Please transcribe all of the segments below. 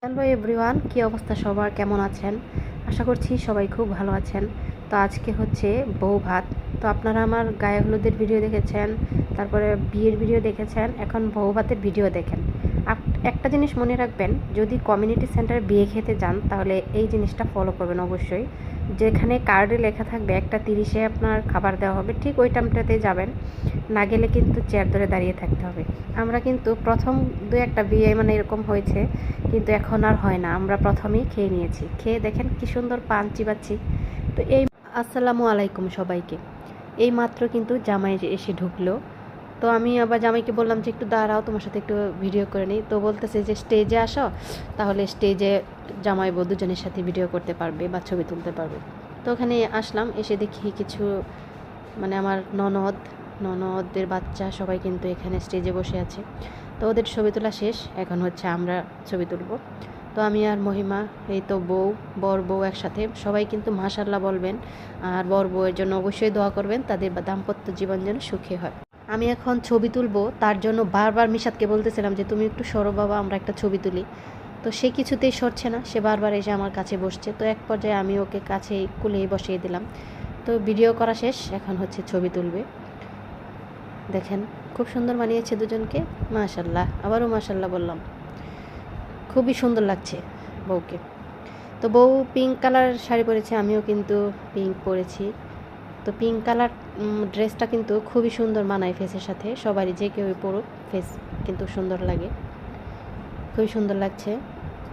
Hello everyone, কী অবস্থা সবার, কেমন আছেন? আশা করছি সবাই খুব ভালো আছেন। তো আজকে হচ্ছে বউ ভাত। তো আপনারা আমার গায়ে হলুদের ভিডিও দেখেছেন, তারপরে বিয়ের ভিডিও দেখেছেন, এখন বউ ভাতের ভিডিও দেখেন। একটা জিনিস মনে রাখবেন, যদি কমিউনিটি সেন্টারে বিয়ে খেতে যান তাহলে এই জিনিসটা ফলো করবেন অবশ্যই। যেখানে কার্ডে লেখা থাকবে 1:30 আপনার খাবার দেওয়া হবে, ঠিক ওই টাইমটাতে যাবেন। না গেলে কিন্তু চেয়ার ধরে দাঁড়িয়ে থাকতে হবে। আমরা কিন্তু প্রথম দু একটা বিয়ে এরকম হয়েছে, কিন্তু এখন আর হয় না। আমরা প্রথমেই খেয়ে নিয়েছি, খেয়ে দেখেন কি সুন্দর পান চিবাচ্ছি। তো এই আসসালামু আলাইকুম সবাইকে। এই মাত্র কিন্তু জামাই এসে ঢুকলো। তো আমি আবার জামাইকে বললাম যে একটু দাঁড়াও, তোমার সাথে একটু ভিডিও করে নিই। তো বলতেছে যে স্টেজে আসো, তাহলে স্টেজে জামাই বউ দুজনের সাথে ভিডিও করতে পারবে বা ছবি তুলতে পারবে। তো ওখানে আসলাম, এসে দেখি কিছু আমার ননদের বাচ্চা সবাই কিন্তু এখানে স্টেজে বসে আছে। তো ওদের ছবি তোলা শেষ, এখন হচ্ছে আমরা ছবি তুলব। তো আমি আর মহিমা, এই তো বর বউ একসাথে, সবাই কিন্তু মাশাআল্লাহ বলবেন। আর বর বউয়ের জন্য অবশ্যই দোয়া করবেন, তাদের দাম্পত্য জীবন যেন সুখী হয়। আমি এখন ছবি তুলবো, তার জন্য বারবার মিশাদকে বলতেছিলাম যে তুমি একটু সরো বাবা, আমরা একটা ছবি তুলি। তো সে কিছুতেই সরছে না, সে বারবার এসে আমার কাছে বসছে। তো এক পর্যায়ে আমি ওকে কাছে কুলেই বসিয়ে দিলাম। তো ভিডিও করা শেষ, এখন হচ্ছে ছবি তুলবে। দেখেন খুব সুন্দর মানিয়েছে দুজনকে, মাশাআল্লাহ, আবারও মাশাআল্লাহ বললাম। খুবই সুন্দর লাগছে বউকে। তো বউ পিঙ্ক কালার শাড়ি পরেছে, আমিও কিন্তু পিঙ্ক পরেছি। তো পিঙ্ক কালার ড্রেসটা কিন্তু খুবই সুন্দর মানায় ফেসের সাথে, সবারই যে কেউ পরুক ফেস কিন্তু সুন্দর লাগে, খুবই সুন্দর লাগছে।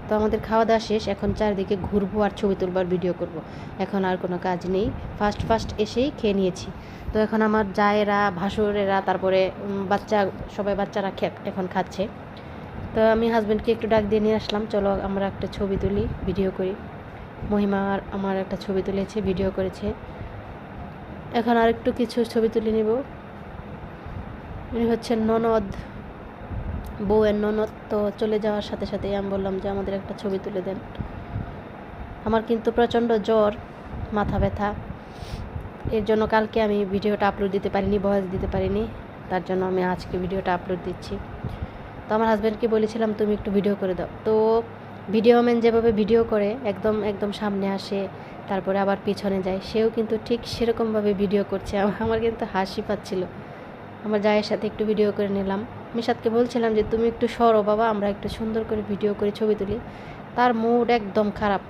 তো আমাদের খাওয়া দাওয়া শেষ, এখন চারদিকে ঘুরবো আর ছবি তুলবার ভিডিও করব। এখন আর কোনো কাজ নেই, ফার্স্ট এসেই খেয়ে নিয়েছি। তো এখন আমার জায়েরা ভাসুরেরা তারপরে সবাই বাচ্চারা এখন খাচ্ছে। তো আমি হাজব্যান্ডকে একটু ডাক দিয়ে নিয়ে আসলাম, চলো আমরা একটা ছবি তুলি, ভিডিও করি। মহিমা আর আমার একটা ছবি তুলেছে, ভিডিও করেছে। এখন আর একটু কিছু ছবি তুলে নেব। উনি হচ্ছে ননদ, বউয়ের ননদ। তো চলে যাওয়ার সাথে সাথেই আমি বললাম যে আমাদের একটা ছবি তুলে দেন। আমার কিন্তু প্রচণ্ড জ্বর, মাথা ব্যথা, এর জন্য কালকে আমি ভিডিওটা আপলোড দিতে পারিনি, ভয়েস দিতে পারিনি। তার জন্য আমি আজকে ভিডিওটা আপলোড দিচ্ছি। তো আমার হাজব্যান্ডকে বলেছিলাম তুমি একটু ভিডিও করে দাও। তো ভিডিও ম্যান যেভাবে ভিডিও করে একদম সামনে আসে, তারপরে আবার পিছনে যায়, সেও কিন্তু ঠিক সেরকমভাবে ভিডিও করছে। আমার কিন্তু হাসি পাচ্ছিল। আমার জায়ের সাথে একটু ভিডিও করে নিলাম। মিশাদকে বলছিলাম যে তুমি একটু সরো বাবা, আমরা একটু সুন্দর করে ভিডিও করে ছবি তুলি। তার মুড একদম খারাপ।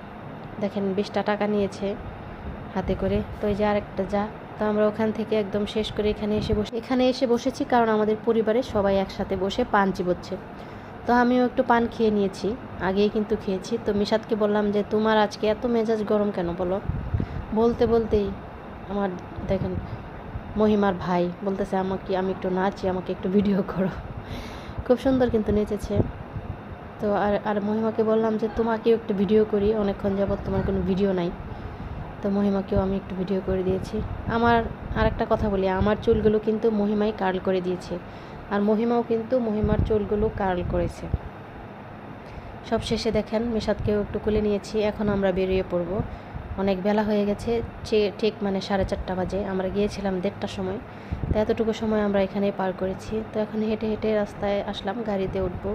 দেখেন 20টা টাকা নিয়েছে হাতে করে। তো এই যে আরেকটা যা। তো আমরা ওখান থেকে একদম শেষ করে এখানে এসে বসেছি, কারণ আমাদের পরিবারে সবাই একসাথে বসে পান চিবোচ্ছে। তো আমিও একটু পান খেয়ে নিয়েছি, আগেই কিন্তু খেয়েছি। তো মিশাদকে বললাম যে তোমার আজকে এত মেজাজ গরম কেন বলো। বলতেই আমার দেখেন মহিমার ভাই বলতেছে আমি একটু নাচি, আমাকে একটু ভিডিও করো। খুব সুন্দর কিন্তু নেচেছে। তো আর মহিমাকে বললাম যে তোমাকেও একটু ভিডিও করি, অনেকক্ষণ যাবৎ তোমার কোনো ভিডিও নাই। তো মহিমাকেও আমি একটু ভিডিও করে দিয়েছি। আরেকটা কথা বলি, আমার চুলগুলো কিন্তু মহিমাই কার্ল করে দিয়েছে, আর মহিমাও কিন্তু মহিমার চুলগুলো কার্ল করেছে। সব শেষে দেখেন মিশাদকেও একটু কোলে নিয়েছি। এখন আমরা বেরিয়ে পড়ব, অনেক বেলা হয়ে গেছে, ঠিক 4:30 বাজে। আমরা গিয়েছিলাম 1:30টার সময়। তো এতটুকু সময় আমরা এখানেই পার করেছি। তো এখন হেঁটে হেঁটে রাস্তায় আসলাম, গাড়িতে উঠব।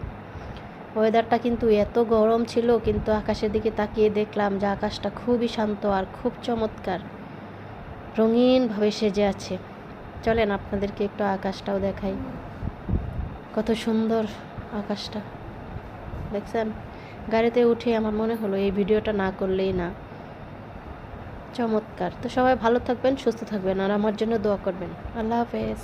ওয়েদারটা কিন্তু এত গরম ছিল, কিন্তু আকাশের দিকে তাকিয়ে দেখলাম যে আকাশটা খুবই শান্ত আর খুব চমৎকার, রঙিনভাবে সেজে আছে। চলেন আপনাদেরকে একটু আকাশটাও দেখাই, কত সুন্দর আকাশটা দেখছেন। গাড়িতে উঠে আমার মনে হলো এই ভিডিওটা না করলেই না, চমৎকার। তো সবাই ভালো থাকবেন, সুস্থ থাকবেন, আর আমার জন্য দোয়া করবেন। আল্লাহ হাফেজ।